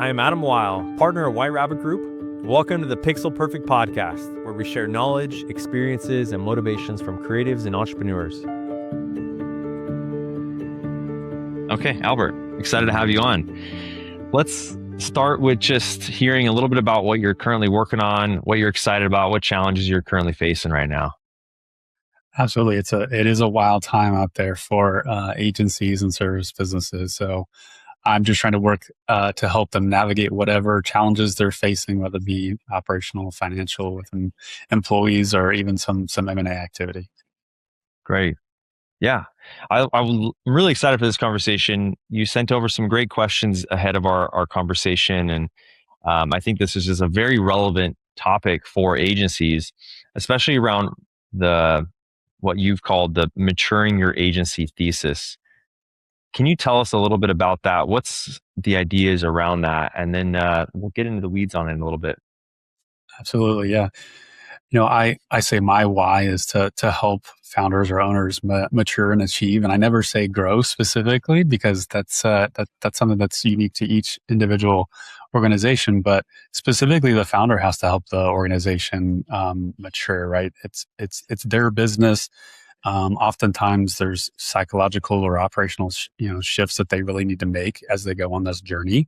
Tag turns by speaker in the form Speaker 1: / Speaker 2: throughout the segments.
Speaker 1: I am Adam Weil, partner at White Rabbit Group. Welcome to the Pixel Perfect podcast, where we share knowledge, experiences, and motivations from creatives and entrepreneurs. Okay, Albert, excited to have you on. Let's start with just hearing a little bit about what you're currently working on, what you're excited about, what challenges you're currently facing right now.
Speaker 2: Absolutely. It is a wild time out there for agencies and service businesses. So I'm just trying to work to help them navigate whatever challenges they're facing, whether it be operational, financial, with employees, or even some M&A activity.
Speaker 1: Great. Yeah, I'm really excited for this conversation. You sent over some great questions ahead of our conversation, and I think this is just a very relevant topic for agencies, especially around what you've called the maturing your agency thesis. Can you tell us a little bit about that? What's the ideas around that? And then we'll get into the weeds on it in a little bit.
Speaker 2: Absolutely, yeah. I say my why is to help founders or owners mature and achieve, and I never say grow specifically because that's something that's unique to each individual organization. But specifically, the founder has to help the organization mature. Right? It's their business. Oftentimes, there's psychological or operational shifts that they really need to make as they go on this journey.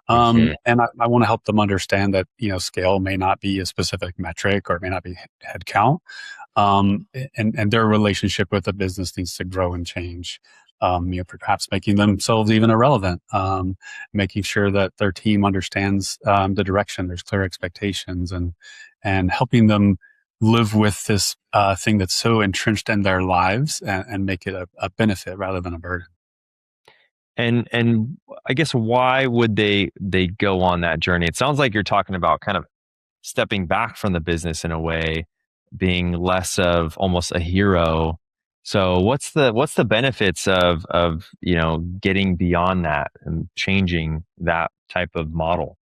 Speaker 2: And I want to help them understand that, scale may not be a specific metric or may not be headcount. And their relationship with the business needs to grow and change. Perhaps making themselves even irrelevant, making sure that their team understands the direction, there's clear expectations, and helping them live with this thing that's so entrenched in their lives and make it a benefit rather than a burden.
Speaker 1: And I guess why would they go on that journey? It sounds like you're talking about kind of stepping back from the business in a way, being less of almost a hero. So what's the benefits of getting beyond that and changing that type of model?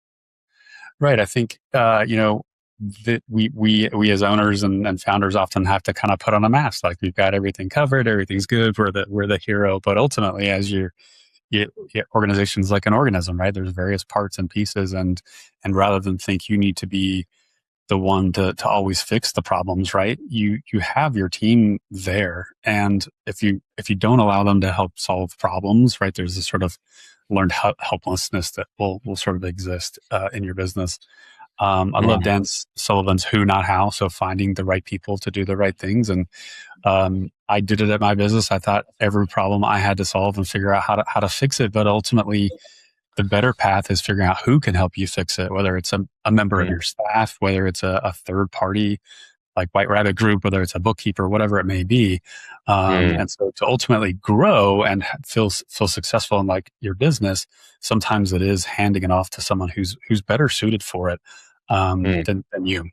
Speaker 2: Right. I think that we as owners and founders often have to kind of put on a mask, like we've got everything covered, everything's good, we're the hero. But ultimately, as organization's like an organism, right? There's various parts and pieces, and rather than think you need to be the one to always fix the problems, right? You have your team there, and if you don't allow them to help solve problems, right? There's this sort of learned helplessness that will sort of exist in your business. I love Dan Sullivan's Who, Not How. So finding the right people to do the right things. And I did it at my business. I thought every problem I had to solve and figure out how to fix it. But ultimately, the better path is figuring out who can help you fix it, whether it's a member of your staff, whether it's a third party like White Rabbit Group, whether it's a bookkeeper, whatever it may be. And so to ultimately grow and feel successful in like your business, sometimes it is handing it off to someone who's better suited for it than you.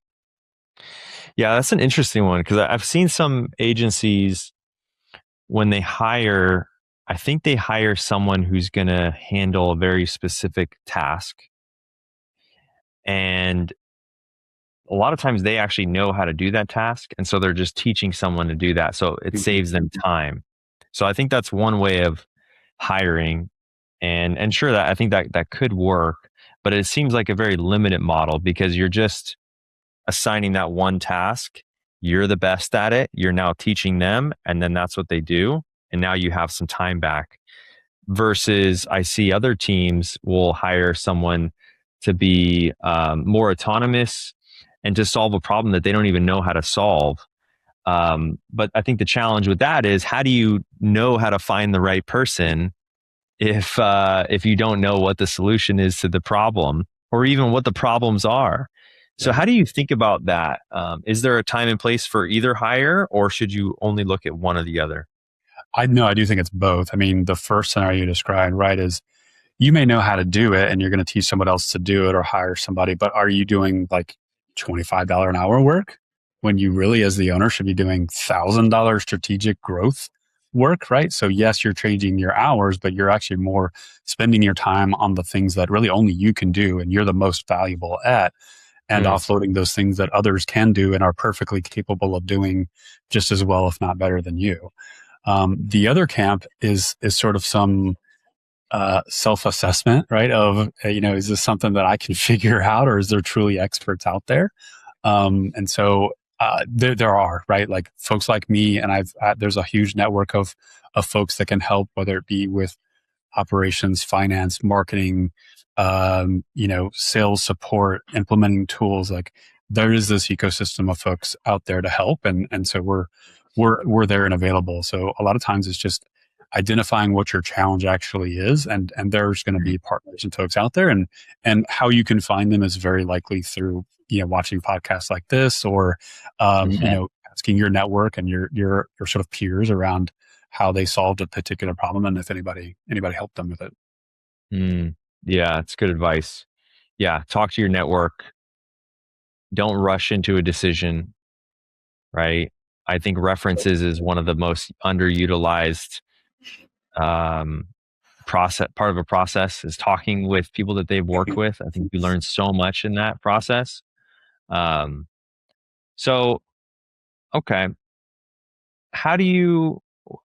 Speaker 1: Yeah, that's an interesting one, because I've seen some agencies, when they hire, I think they hire someone who's going to handle a very specific task. And a lot of times they actually know how to do that task. And so they're just teaching someone to do that. So it saves them time. So I think that's one way of hiring. And sure, that I think that could work, but it seems like a very limited model, because you're just assigning that one task. You're the best at it. You're now teaching them, and then that's what they do. And now you have some time back. Versus I see other teams will hire someone to be more autonomous and to solve a problem that they don't even know how to solve. But I think the challenge with that is, how do you know how to find the right person if you don't know what the solution is to the problem, or even what the problems are? So how do you think about that? Is there a time and place for either hire, or should you only look at one or the other?
Speaker 2: I do think it's both. I mean, the first scenario you described, right, is you may know how to do it and you're going to teach someone else to do it or hire somebody, but are you doing like $25 an hour work when you really, as the owner, should be doing $1,000 strategic growth work, right? So yes, you're changing your hours, but you're actually more spending your time on the things that really only you can do and you're the most valuable at, and offloading those things that others can do and are perfectly capable of doing just as well, if not better than you. The other camp is sort of some self-assessment, right? Of, is this something that I can figure out, or is there truly experts out there? And so there are, right, like folks like me, and there's a huge network of folks that can help, whether it be with operations, finance, marketing, sales support, implementing tools. Like there is this ecosystem of folks out there to help, and so we're there and available. So a lot of times it's just identifying what your challenge actually is, and there's going to be partners and folks out there, and how you can find them is very likely through watching podcasts like this, or asking your network and your sort of peers around how they solved a particular problem and if anybody helped them with it.
Speaker 1: Mm, yeah, it's good advice. Yeah, talk to your network. Don't rush into a decision, right? I think references is one of the most underutilized um, part of a process is talking with people that they've worked with. I think you learn so much in that process. Um, so, okay, how do you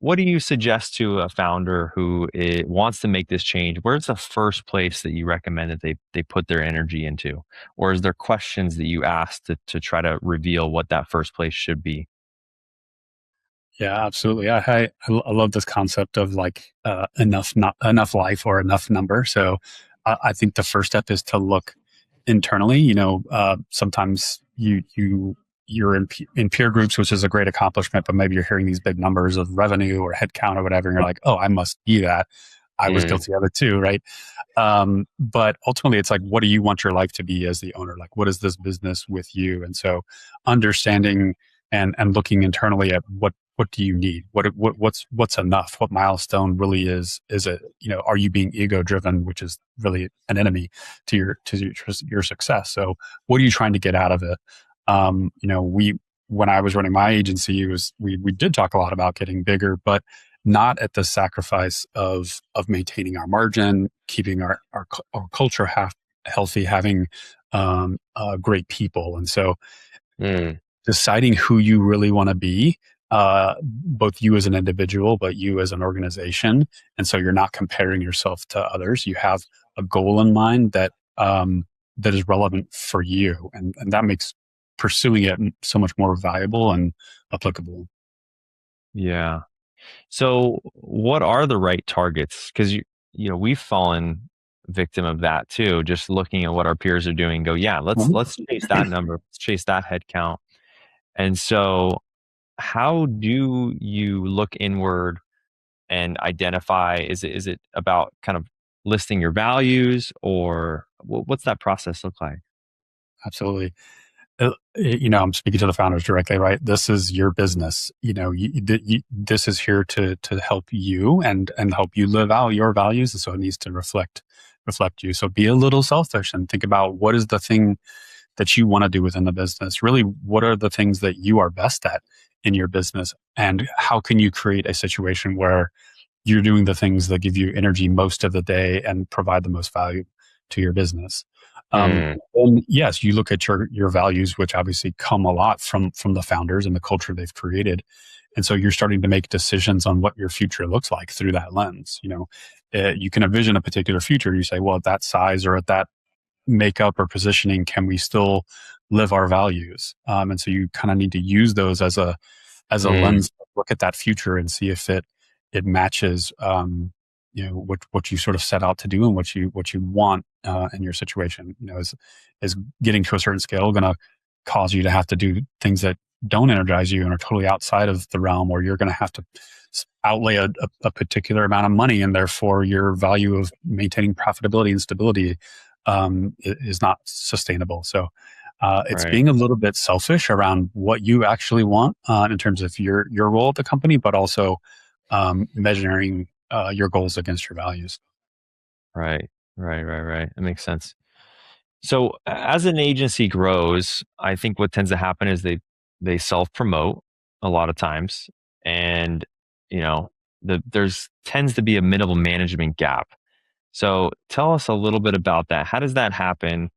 Speaker 1: what do you suggest to a founder who wants to make this change? Where's the first place that you recommend that they put their energy into? Or is there questions that you ask to try to reveal what that first place should be?
Speaker 2: Yeah, absolutely. I love this concept of like not enough life or enough number. So I think the first step is to look internally. Sometimes you're in peer groups, which is a great accomplishment, but maybe you're hearing these big numbers of revenue or headcount or whatever, and you're like, oh, I must be that. I was
Speaker 1: Mm,
Speaker 2: guilty of it too, right? But ultimately, it's like, what do you want your life to be as the owner? Like, what is this business with you? And so, understanding and looking internally at what do you need? What's enough? What milestone really is it? Are you being ego driven, which is really an enemy to your success? So, what are you trying to get out of it? We when I was running my agency, we did talk a lot about getting bigger, but not at the sacrifice of maintaining our margin, keeping our culture healthy, having great people. And so
Speaker 1: mm,
Speaker 2: deciding who you really want to be, both you as an individual, but you as an organization. And so you're not comparing yourself to others. You have a goal in mind that is relevant for you. And that makes pursuing it so much more valuable and applicable.
Speaker 1: yeah. So, what are the right targets? Because we've fallen victim of that too. Just looking at what our peers are doing, go, yeah, let's chase that number, let's chase that head count. And so, how do you look inward and identify? Is it about kind of listing your values, or what's that process look like?
Speaker 2: Absolutely. I'm speaking to the founders directly, right? This is your business. This is here to help you and help you live out your values, and so it needs to reflect you. So be a little selfish and think about what is the thing that you want to do within the business. Really, what are the things that you are best at in your business, and how can you create a situation where you're doing the things that give you energy most of the day and provide the most value to your business.
Speaker 1: Mm,
Speaker 2: And yes, you look at your values, which obviously come a lot from the founders and the culture they've created, and so you're starting to make decisions on what your future looks like through that lens. You can envision a particular future. You say, well, at that size or at that makeup or positioning, can we still live our values? And so you kind of need to use those as a
Speaker 1: mm,
Speaker 2: lens to look at that future and see if it matches what you sort of set out to do and what you want in your situation. Is getting to a certain scale going to cause you to have to do things that don't energize you and are totally outside of the realm, or you're going to have to outlay a particular amount of money, and therefore your value of maintaining profitability and stability is not sustainable. So it's
Speaker 1: right,
Speaker 2: being a little bit selfish around what you actually want in terms of your role at the company, but also measuring your goals against your values.
Speaker 1: right, right. That makes sense. So as an agency grows, I think what tends to happen is they self promote a lot of times, and you know there's tends to be a middle management gap. So tell us a little bit about that. How does that happen,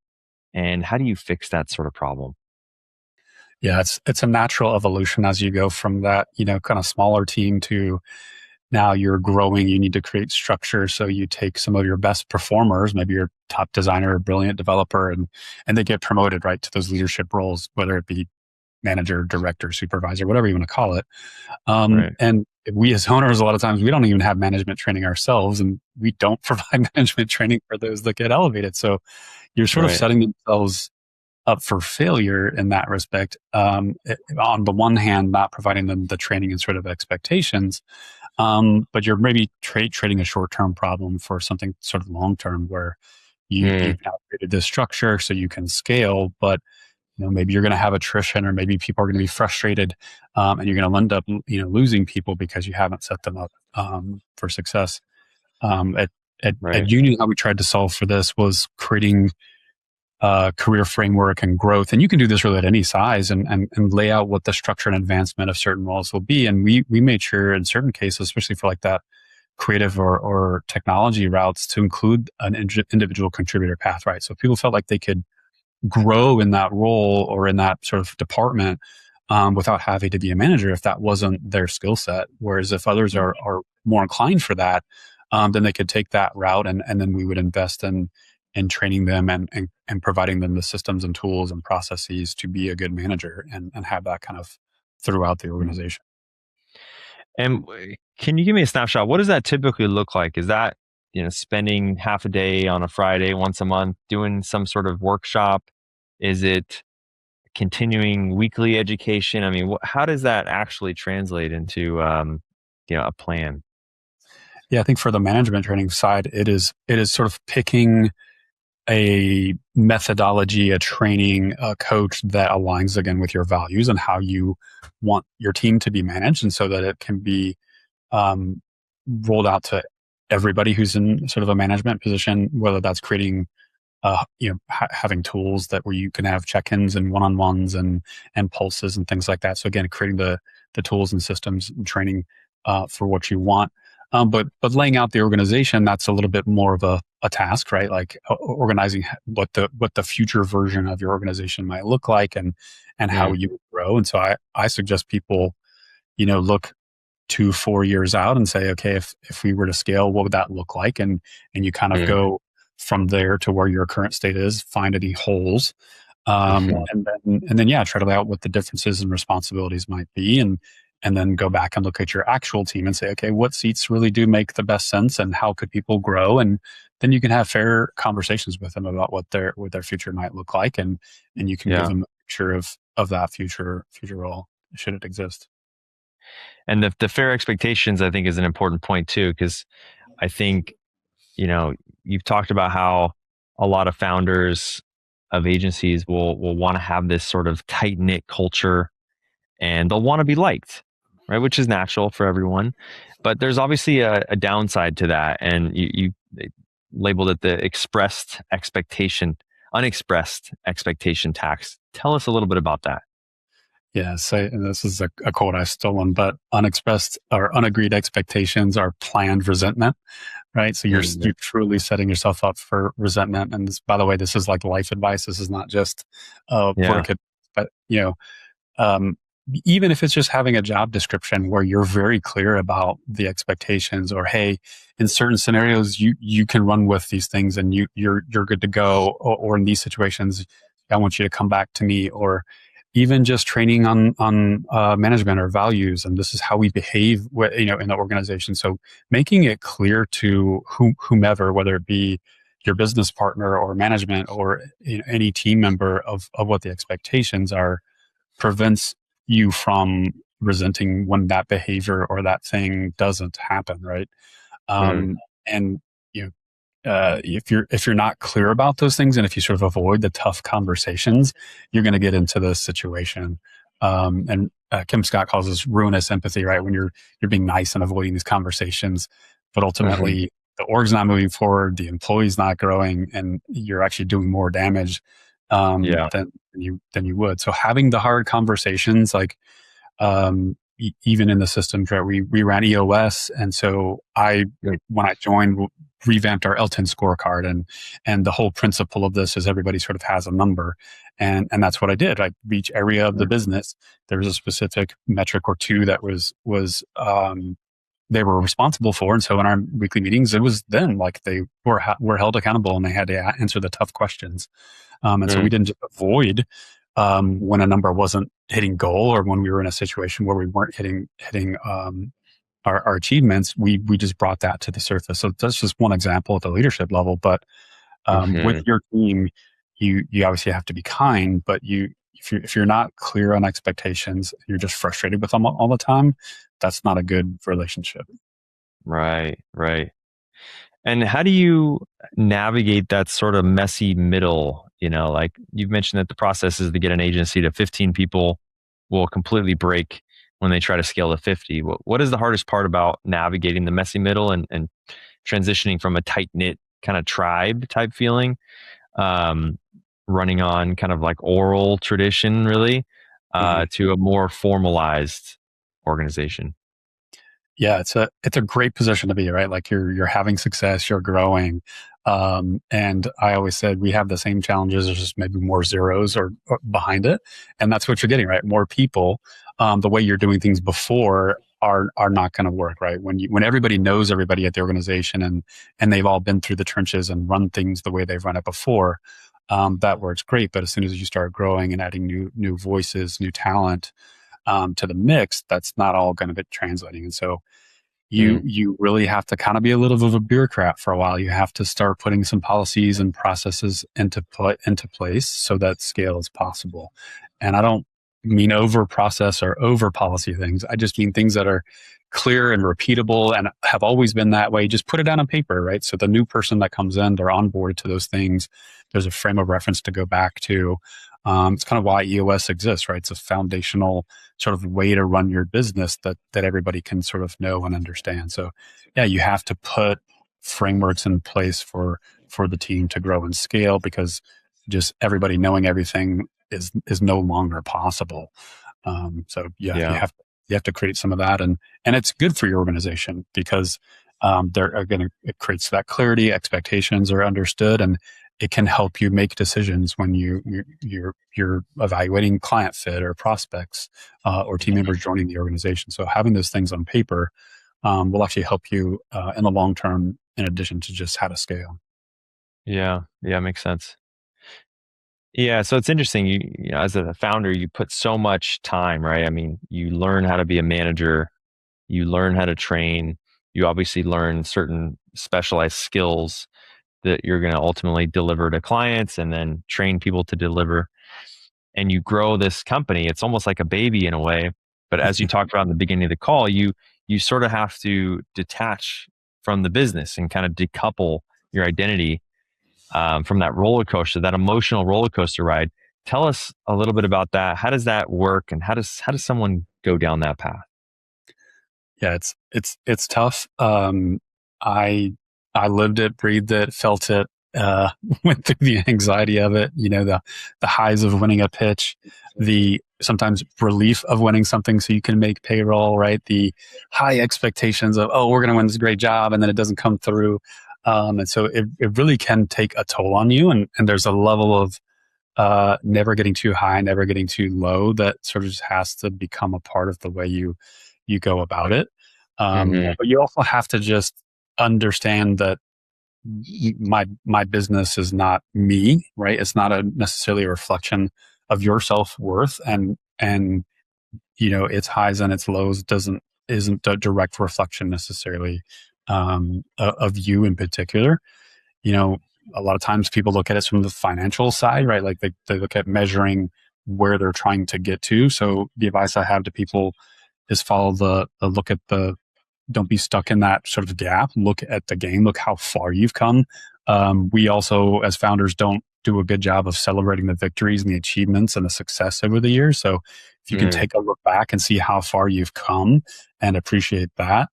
Speaker 1: and how do you fix that sort of problem?
Speaker 2: Yeah, it's a natural evolution as you go from that kind of smaller team to now you're growing, you need to create structure. So you take some of your best performers, maybe your top designer or brilliant developer, and they get promoted right to those leadership roles, whether it be manager, director, supervisor, whatever you want to call it.
Speaker 1: Right.
Speaker 2: And we as owners, a lot of times we don't even have management training ourselves, and we don't provide management training for those that get elevated. So you're sort of
Speaker 1: Right.
Speaker 2: setting themselves up for failure in that respect. On the one hand, not providing them the training and sort of expectations, but you're maybe trading a short-term problem for something sort of long-term where
Speaker 1: Mm.
Speaker 2: you've now created this structure so you can scale, but maybe you're going to have attrition, or maybe people are going to be frustrated, and you're going to end up, losing people because you haven't set them up for success. At
Speaker 1: Right.
Speaker 2: Union, how we tried to solve for this was creating career framework and growth. And you can do this really at any size, and lay out what the structure and advancement of certain roles will be. And we made sure in certain cases, especially for like that creative or technology routes, to include an individual contributor path, right? So people felt like they could grow in that role or in that sort of department without having to be a manager if that wasn't their skill set. Whereas if others are more inclined for that, then they could take that route, and then we would invest in training them and providing them the systems and tools and processes to be a good manager, and have that kind of throughout the
Speaker 1: Mm.
Speaker 2: organization.
Speaker 1: And can you give me a snapshot? What does that typically look like? Is that, spending half a day on a Friday once a month doing some sort of workshop? Is it continuing weekly education? I mean, how does that actually translate into, a plan?
Speaker 2: Yeah, I think for the management training side, it is sort of picking a methodology, a training, a coach that aligns again with your values and how you want your team to be managed, and so that it can be um, rolled out to everybody who's in sort of a management position, whether that's creating having tools that where you can have check-ins and one-on-ones and pulses and things like that. So again, creating the tools and systems and training for what you want. But laying out the organization, that's a little bit more of a task, right? Like organizing what the future version of your organization might look like, and how
Speaker 1: Mm.
Speaker 2: you would grow. And so I suggest people, look 2-4 years out and say, okay, if we were to scale, what would that look like? And you kind of
Speaker 1: Mm.
Speaker 2: go from there to where your current state is, find any holes, and then yeah, try to lay out what the differences and responsibilities might be, and then go back and look at your actual team and say, okay, what seats really do make the best sense, and how could people grow? And then you can have fair conversations with them about what their future might look like, and you can give
Speaker 1: Yeah.
Speaker 2: them a picture of that future role should it exist.
Speaker 1: And the fair expectations, I think, is an important point too, because I think, you've talked about how a lot of founders of agencies will want to have this sort of tight knit culture, and they'll want to be liked, right? Which is natural for everyone. But there's obviously a downside to that. And you labeled it the unexpressed expectation tax. Tell us a little bit about that.
Speaker 2: Yeah, so and this is a quote I've stolen, but unexpressed or unagreed expectations are planned resentment, right? So
Speaker 1: Mm.
Speaker 2: you're truly setting yourself up for resentment. And this, by the way, this is like life advice. This is not just
Speaker 1: Yeah.
Speaker 2: work, but um, even if it's just having a job description where you're very clear about the expectations, or hey, in certain scenarios you can run with these things and you're good to go, or in these situations I want you to come back to me, or even just training on management or values, and this is how we behave in the organization. So making it clear to whomever, whether it be your business partner or management or any team member of what the expectations are, prevents you from resenting when that behavior or that thing doesn't happen, right?
Speaker 1: Mm.
Speaker 2: And you if you're not clear about those things, and if you sort of avoid the tough conversations, you're going to get into this situation. And Kim Scott calls this ruinous empathy, right? When you're being nice and avoiding these conversations, but
Speaker 1: Mhm.
Speaker 2: ultimately the org's not moving forward, the employee's not growing, and you're actually doing more damage
Speaker 1: Yeah.
Speaker 2: than you would. So having the hard conversations, like even in the systems, right? We ran EOS, and so
Speaker 1: Mm.
Speaker 2: when I joined, revamped our L10 scorecard, and the whole principle of this is everybody sort of has a number, and that's what I did. Like each area of the
Speaker 1: Mm.
Speaker 2: business, there was a specific metric or two that was they were responsible for. And so in our weekly meetings, it was them, like they were held accountable and they had to answer the tough questions. And so we
Speaker 1: Mm,
Speaker 2: didn't just avoid when a number wasn't hitting goal or when we were in a situation where we weren't hitting our achievements. We just brought that to the surface. So that's just one example at the leadership level. But with
Speaker 1: mhm.
Speaker 2: your team, you obviously have to be kind, but if you're not clear on expectations, you're just frustrated with them all the time. That's not a good relationship.
Speaker 1: Right, right. And how do you navigate that sort of messy middle? Like you've mentioned that the process is to get an agency to 15 people will completely break when they try to scale to 50. What is the hardest part about navigating the messy middle and transitioning from a tight knit kind of tribe type feeling, um, running on kind of like oral tradition, really,
Speaker 2: Mhm.
Speaker 1: to a more formalized organization?
Speaker 2: Yeah, it's a great position to be, right? Like you're having success, you're growing. And I always said we have the same challenges, there's just maybe more zeros or behind it. And that's what you're getting, right? More people. The way you're doing things before are not going to work, right? When everybody knows everybody at the organization and they've all been through the trenches and run things the way they've run it before, that works great. But as soon as you start growing and adding new voices, new talent to the mix, that's not all going to be translating. And so
Speaker 1: Mm,
Speaker 2: you really have to kind of be a little bit of a bureaucrat for a while. You have to start putting some policies and processes into place so that scale is possible. And I don't mean over process or over policy things. I just mean things that are clear and repeatable and have always been that way. Just put it down on paper, right? So the new person that comes in, they're on board to those things. There's a frame of reference to go back to. It's kind of why EOS exists, right? It's a foundational sort of way to run your business that everybody can sort of know and understand. So yeah, you have to put frameworks in place for the team to grow and scale because just everybody knowing everything is no longer possible. So yeah,
Speaker 1: yeah.
Speaker 2: you have to create some of that, and it's good for your organization because they're going to it creates that clarity, expectations are understood, and it can help you make decisions when you're evaluating client fit or prospects or team members joining the organization. So having those things on paper will actually help you in the long term, in addition to just how to scale.
Speaker 1: Yeah. Yeah. Makes sense. Yeah, so it's interesting. As a founder, you put so much time, right? I mean, you learn how to be a manager, you learn how to train, you obviously learn certain specialized skills that you're going to ultimately deliver to clients and then train people to deliver. And you grow this company. It's almost like a baby in a way. But as you talked about in the beginning of the call, you sort of have to detach from the business and kind of decouple your identity from that roller coaster, that emotional roller coaster ride. Tell us a little bit about that. How does that work, and how does someone go down that path?
Speaker 2: Yeah, it's tough. I I lived it, breathed it, felt it, went through the anxiety of it. You know, the highs of winning a pitch, the sometimes relief of winning something so you can make payroll, right? The high expectations of, oh, we're going to win this great job, and then it doesn't come through. And so it really can take a toll on you, and there's a level of never getting too high, never getting too low. That sort of just has to become a part of the way you go about it.
Speaker 1: Hmm.
Speaker 2: But you also have to just understand that my business is not me, right? It's not necessarily a reflection of your self worth, and its highs and its lows isn't a direct reflection necessarily of you in particular. you know, a lot of times people look at it from the financial side, right? Like they look at measuring where they're trying to get to. So the advice I have to people is follow the look at the, don't be stuck in that sort of gap. Look at the game, look how far you've come. We also, as founders, don't do a good job of celebrating the victories and the achievements and the success over the years. So if you can
Speaker 1: Mm,
Speaker 2: take a look back and see how far you've come and appreciate that,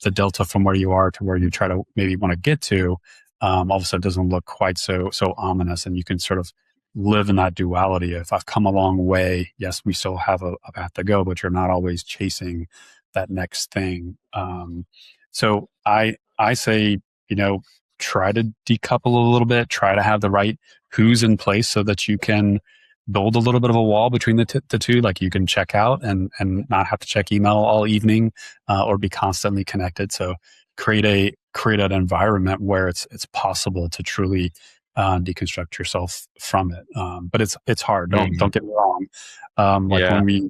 Speaker 2: the delta from where you are to where you try to maybe want to get to, all of a sudden doesn't look quite so ominous, and you can sort of live in that duality. If I've come a long way, yes, we still have a path to go, but you're not always chasing that next thing. So I say, try to decouple a little bit, try to have the right who's in place so that you can build a little bit of a wall between the two. Like you can check out and not have to check email all evening, or be constantly connected. So create an environment where it's possible to truly deconstruct yourself from it. But it's hard. Don't get me wrong. Like
Speaker 1: Yeah.
Speaker 2: when we,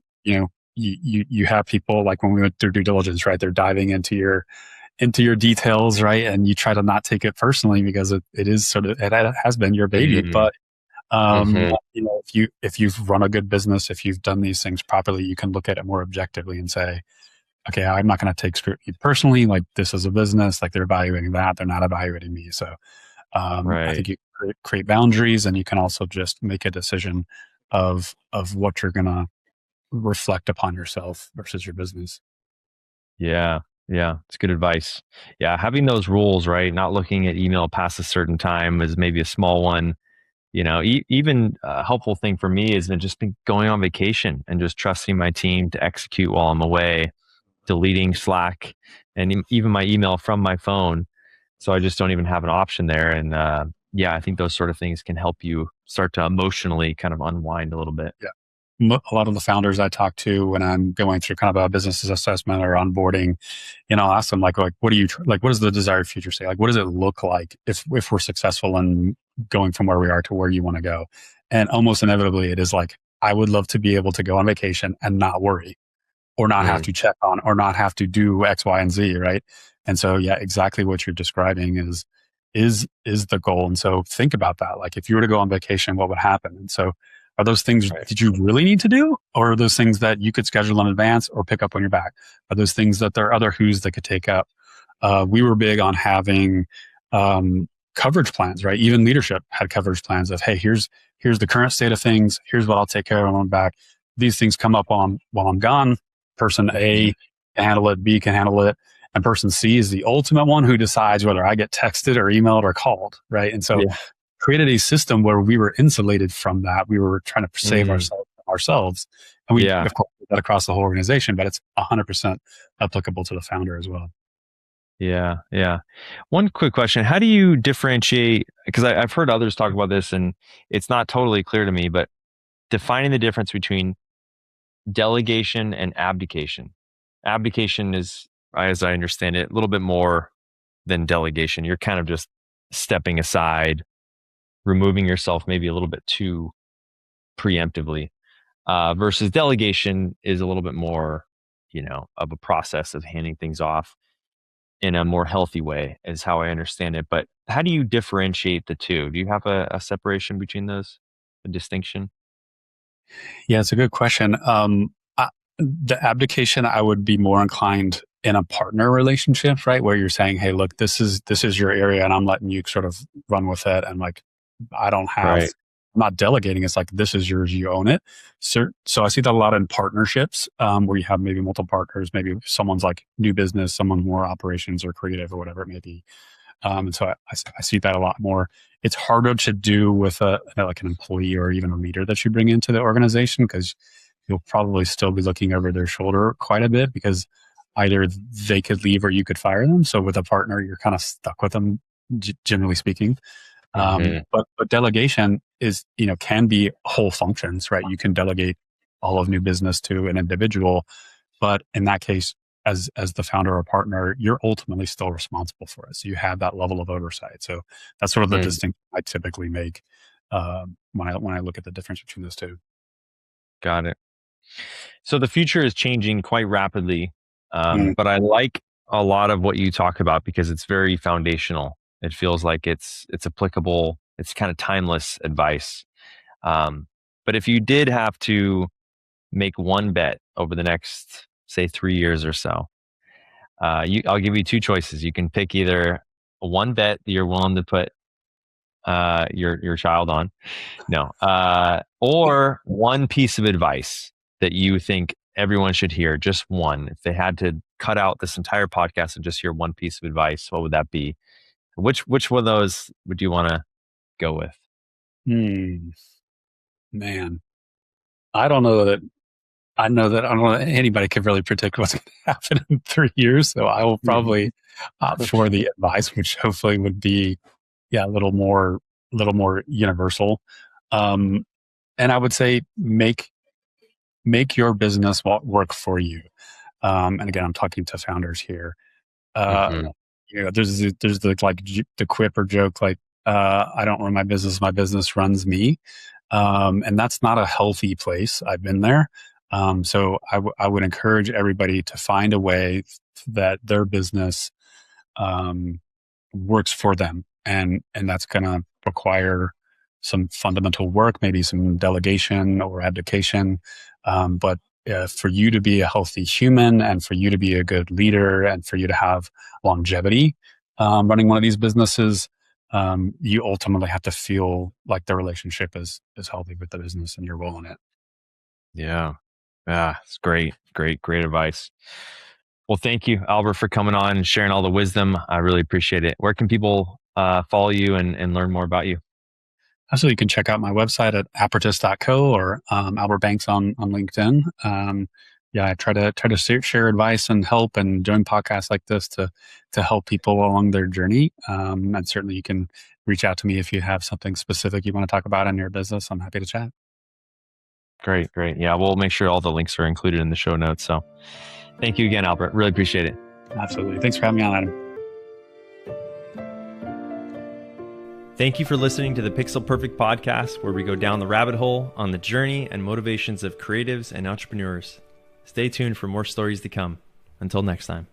Speaker 2: you have people like when we went through due diligence, right? They're diving into your details, right? And you try to not take it personally because it is sort of, it has been your baby.
Speaker 1: Mm-hmm.
Speaker 2: But
Speaker 1: Mm-hmm.
Speaker 2: if you've run a good business, if you've done these things properly, you can look at it more objectively and say, okay, I'm not going to take scrutiny personally. Like this is a business, like they're evaluating that, they're not evaluating me. So I
Speaker 1: Right.
Speaker 2: think you create boundaries, and you can also just make a decision of what you're going to reflect upon yourself versus your business.
Speaker 1: Yeah. Yeah. It's good advice. Yeah. Having those rules, right? Not looking at email past a certain time is maybe a small one. Even a helpful thing for me is just been going on vacation and just trusting my team to execute while I'm away, deleting Slack and even my email from my phone. So I just don't even have an option there. And yeah, I think those sort of things can help you start to emotionally kind of unwind a little bit.
Speaker 2: Yeah. A lot of the founders I talk to when I'm going through kind of a business assessment or onboarding, I'll ask them like, what do you, like, what does the desired future say? Like, what does it look like if we're successful in going from where we are to where you want to go? And almost inevitably it is like, I would love to be able to go on vacation and not worry, or not have
Speaker 1: Mm,
Speaker 2: to check on, or not have to do X, Y, and Z, right? And so, yeah, exactly what you're describing is the goal. And so think about that. Like if you were to go on vacation, what would happen? And so are those things
Speaker 1: right.
Speaker 2: that you really need to do? Or are those things that you could schedule in advance or pick up when you're back? Are those things that there are other who's that could take up? We were big on having coverage plans, right? Even leadership had coverage plans of, hey, here's the current state of things. Here's what I'll take care of when I'm back. These things come up while I'm gone. Person A
Speaker 1: Mhm.
Speaker 2: can handle it, B can handle it, and person C is the ultimate one who decides whether I get texted or emailed or called, right? And so
Speaker 1: Yeah.
Speaker 2: created a system where we were insulated from that. We were trying to save
Speaker 1: Mm,
Speaker 2: ourselves. And we,
Speaker 1: yeah.
Speaker 2: of course, did that across the whole organization, but it's 100% applicable to the founder as well.
Speaker 1: Yeah. Yeah. One quick question. How do you differentiate? Because I've heard others talk about this and it's not totally clear to me, but defining the difference between delegation and abdication. Abdication is, as I understand it, a little bit more than delegation. You're kind of just stepping aside, removing yourself maybe a little bit too preemptively, versus delegation is a little bit more, of a process of handing things off in a more healthy way, is how I understand it. But how do you differentiate the two? Do you have a separation between those, a distinction?
Speaker 2: Yeah, it's a good question. The abdication, I would be more inclined in a partner relationship, right? Where you're saying, hey, look, this is your area and I'm letting you sort of run with it. And like, I don't have,
Speaker 1: Right.
Speaker 2: I'm not delegating. It's like, this is yours, you own it. So I see that a lot in partnerships, where you have maybe multiple partners, maybe someone's like new business, someone more operations or creative or whatever it may be. And so I see that a lot more. It's harder to do with like an employee or even a leader that you bring into the organization, because you'll probably still be looking over their shoulder quite a bit, because either they could leave or you could fire them. So with a partner, you're kind of stuck with them, generally speaking.
Speaker 1: Hmm.
Speaker 2: But delegation is, can be whole functions, right? You can delegate all of new business to an individual, but in that case, as the founder or partner, you're ultimately still responsible for it. So you have that level of oversight. So that's sort of the
Speaker 1: Mm,
Speaker 2: distinction I typically make, when I look at the difference between those two.
Speaker 1: got it. So the future is changing quite rapidly,
Speaker 2: Mm,
Speaker 1: but I like a lot of what you talk about because it's very foundational. It feels like it's applicable. It's kind of timeless advice. Um, but if you did have to make one bet over the next, say, 3 years or so, I'll give you two choices. You can pick either one bet that you're willing to put your child on, no, or one piece of advice that you think everyone should hear, just one. If they had to cut out this entire podcast and just hear one piece of advice, what would that be? Which one of those would you want to go with?
Speaker 2: mm, man, I don't know that. I don't know that anybody could really predict what's going to happen in 3 years. So I will
Speaker 1: Mhm.
Speaker 2: probably opt for the advice, which hopefully would be, yeah, a little more universal. Um, And I would say make your business work for you. And again, I'm talking to founders here.
Speaker 1: Mhm.
Speaker 2: There's the quip or joke like, I don't run my business runs me. And that's not a healthy place. I've been there. So I would encourage everybody to find a way that their business works for them, and that's going to require some fundamental work, maybe some delegation or abdication. But for you to be a healthy human, and for you to be a good leader, and for you to have longevity running one of these businesses, you ultimately have to feel like the relationship is healthy with the business and your role in it.
Speaker 1: Yeah. Yeah. It's great. Great, great advice. Well, thank you, Albert, for coming on and sharing all the wisdom. I really appreciate it. Where can people follow you and learn more about you?
Speaker 2: Also, you can check out my website at appertus.co, or Albert Banks on LinkedIn. Yeah, I try to share advice and help, and join podcasts like this to help people along their journey. And certainly, you can reach out to me if you have something specific you want to talk about in your business. I'm happy to chat.
Speaker 1: Great, great. Yeah, we'll make sure all the links are included in the show notes. So thank you again, Albert. Really appreciate it.
Speaker 2: Absolutely. Thanks for having me on, Adam.
Speaker 1: Thank you for listening to the Pixel Perfect podcast, where we go down the rabbit hole on the journey and motivations of creatives and entrepreneurs. Stay tuned for more stories to come. Until next time.